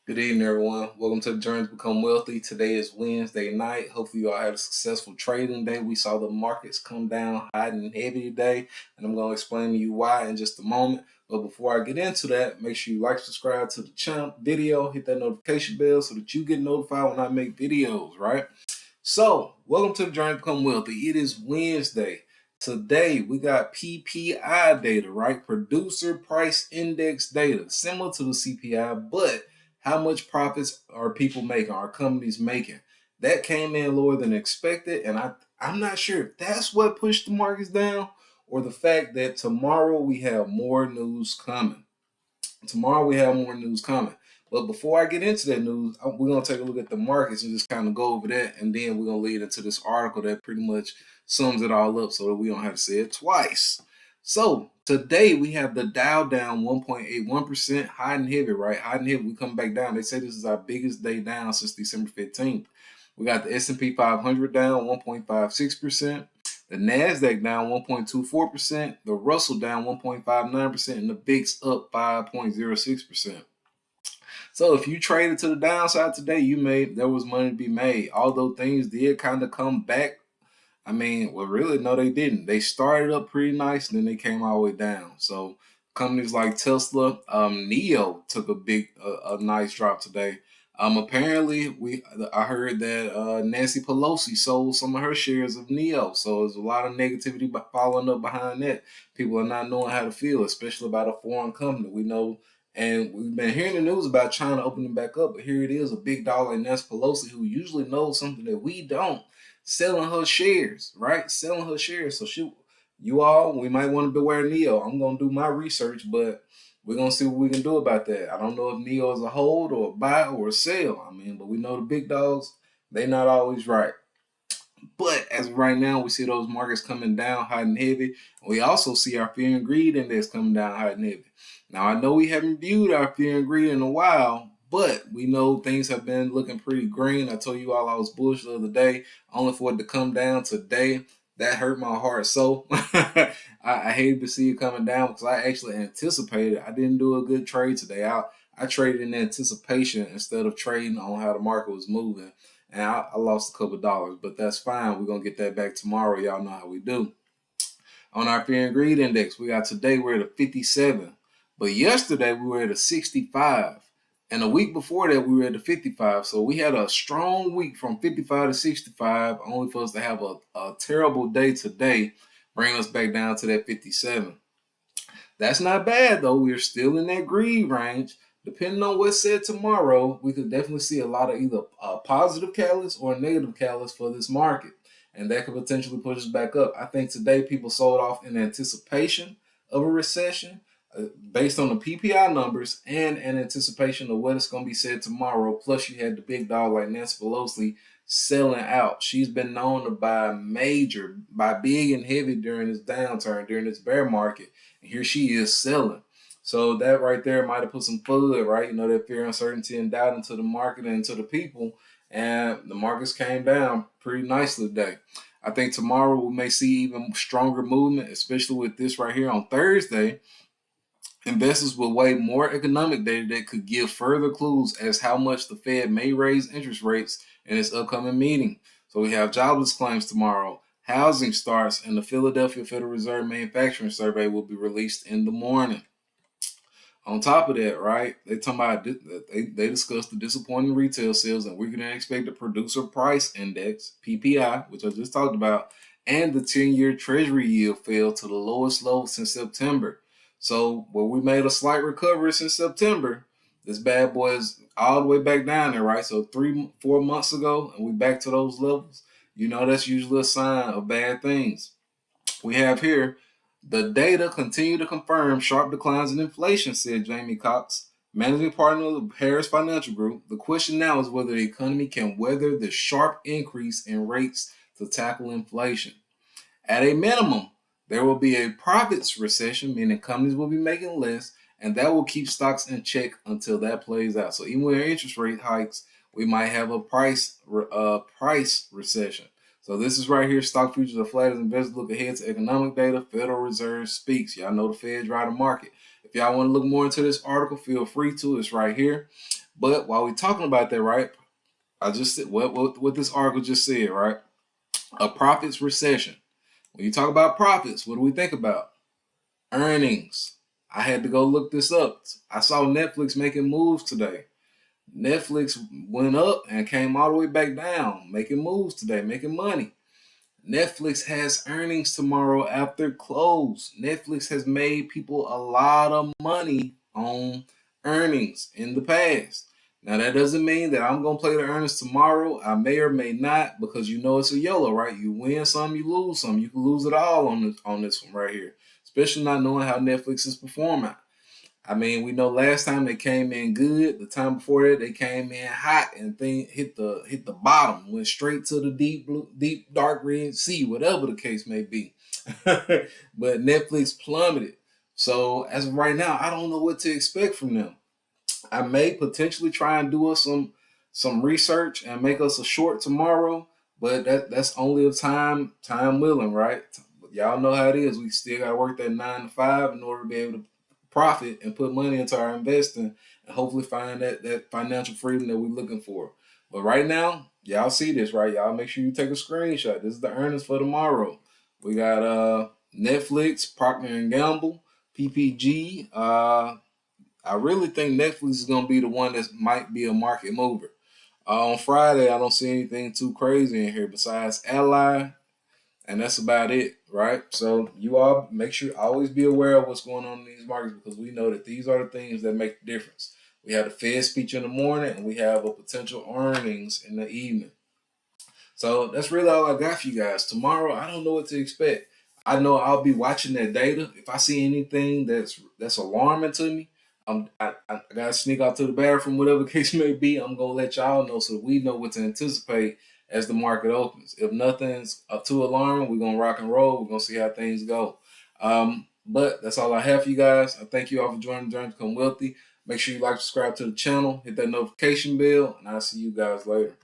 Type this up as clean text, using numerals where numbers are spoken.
Good evening, everyone. Welcome to the Journey to Become Wealthy. Today is Wednesday night. Hopefully, you all had a successful trading day. We saw the markets come down hot and heavy today, and I'm going to explain to you why in just a moment. But before I get into that, make sure you like, subscribe to the channel, video, hit that notification bell so that you get notified when I make videos, right? So, welcome to the Journey to Become Wealthy. It is Wednesday. Today, we got PPI data, right? Producer Price Index data, similar to the CPI, but how much profits are people making, are companies making? That came in lower than expected, and I'm not sure if that's what pushed the markets down or the fact that tomorrow we have more news coming. Tomorrow we have more news coming. But before I get into that news, we're going to take a look at the markets and just kind of go over that. And then we're going to lead into this article that pretty much sums it all up so that we don't have to say it twice. So today we have the Dow down 1.81%, hot and heavy, right? Hot and heavy. We come back down. They say this is our biggest day down since December 15th. We got the S&P 500 down 1.56%. The NASDAQ down 1.24%, the Russell down 1.59%, and the VIX up 5.06%. So if you traded to the downside today, there was money to be made. Although things did kind of come back. Well, really, no, they didn't. They started up pretty nice, and then they came all the way down. So companies like Tesla, Neo took a nice drop today. Apparently, I heard that Nancy Pelosi sold some of her shares of Neo, so there's a lot of negativity following up behind that. People are not knowing how to feel, especially about a foreign company. We know, and we've been hearing the news about China opening back up, but here it is, a big dog like Nancy Pelosi, who usually knows something that we don't, selling her shares, right? Selling her shares. So we might want to beware Neo. I'm gonna do my research, but we're gonna see what we can do about that. I don't know if Neo is a hold or a buy or a sell. But we know the big dogs, they not always right. But as of right now, we see those markets coming down hot and heavy. We also see our fear and greed index coming down hot and heavy. Now, I know we haven't viewed our fear and greed in a while, but we know things have been looking pretty green. I told you all I was bullish the other day, only for it to come down today. That hurt my heart. So I hated to see it coming down because I actually anticipated. I didn't do a good trade today. I traded in anticipation instead of trading on how the market was moving. And I lost a couple of dollars, but that's fine. We're going to get that back tomorrow. Y'all know how we do. On our fear and greed index, we got today we're at a 57. But yesterday we were at a 65. And a week before that we were at a 55. So we had a strong week from 55 to 65, only for us to have a terrible day today, bring us back down to that 57. That's not bad though. We're still in that greed range. Depending on what's said tomorrow, we could definitely see a lot of either a positive catalyst or a negative catalyst for this market. And that could potentially push us back up. I think today people sold off in anticipation of a recession based on the PPI numbers and in anticipation of what is going to be said tomorrow. Plus, you had the big dog like Nancy Pelosi selling out. She's been known to buy big and heavy during this downturn, during this bear market. And here she is selling. So that right there might have put some FUD, right? You know, that fear, uncertainty, and doubt into the market and into the people. And the markets came down pretty nicely today. I think tomorrow we may see even stronger movement, especially with this right here on Thursday. Investors will weigh more economic data that could give further clues as how much the Fed may raise interest rates in its upcoming meeting. So we have jobless claims tomorrow, housing starts, and the Philadelphia Federal Reserve Manufacturing Survey will be released in the morning. On top of that, right, they talking about they discussed the disappointing retail sales, and we're going to expect the Producer Price Index (PPI), which I just talked about, and the 10-year Treasury yield fell to the lowest low since September. So, where we made a slight recovery since September, this bad boy is all the way back down there, right? So 4 months ago, and we back to those levels. You know, that's usually a sign of bad things. We have here the data continue to confirm sharp declines in inflation, said Jamie Cox, managing partner of the Harris Financial Group. The question now is whether the economy can weather the sharp increase in rates to tackle inflation. At a minimum, there will be a profits recession, meaning companies will be making less, and that will keep stocks in check until that plays out. So even with interest rate hikes, we might have a price recession. So this is right here. Stock futures are flat as investors look ahead to economic data. Federal Reserve speaks. Y'all know the Fed's right the market. If y'all want to look more into this article, feel free to. It's right here. But while we're talking about that, right? I just said what this article just said, right? A profits recession. When you talk about profits, what do we think about? Earnings. I had to go look this up. I saw Netflix making moves today. Netflix went up and came all the way back down, making moves today, making money. Netflix has earnings tomorrow after close. Netflix has made people a lot of money on earnings in the past. Now that doesn't mean that I'm gonna play the earnings tomorrow. I may or may not, because you know it's a YOLO, right? You win some, you lose some. You can lose it all on this one right here, especially not knowing how Netflix is performing. I mean, we know last time they came in good. The time before that, they came in hot and thing hit the bottom, went straight to the deep blue, deep dark red sea, whatever the case may be. But Netflix plummeted. So as of right now, I don't know what to expect from them. I may potentially try and do us some research and make us a short tomorrow, but that's only if time willing, right? Y'all know how it is. We still got to work that 9 to 5 in order to be able to profit and put money into our investing and hopefully find that financial freedom that we're looking for. But right now, y'all see this, right? Y'all make sure you take a screenshot. This is the earnings for tomorrow. We got Netflix, Procter and Gamble, PPG. I really think Netflix is gonna be the one that might be a market mover. On Friday, I don't see anything too crazy in here besides Ally, and that's about it, right? So you all make sure always be aware of what's going on in these markets, because we know that these are the things that make the difference. We have the Fed speech in the morning, and we have a potential earnings in the evening. So that's really all I got for you guys. Tomorrow, I don't know what to expect. I know I'll be watching that data. If I see anything that's alarming to me, I gotta sneak out to the bathroom, whatever the case may be. I'm gonna let y'all know so we know what to anticipate as the market opens. If nothing's too alarming, we're gonna rock and roll. We're gonna see how things go. But that's all I have for you guys. I thank you all for joining the Journey to Become Wealthy. Make sure you like, subscribe to the channel, hit that notification bell, and I'll see you guys later.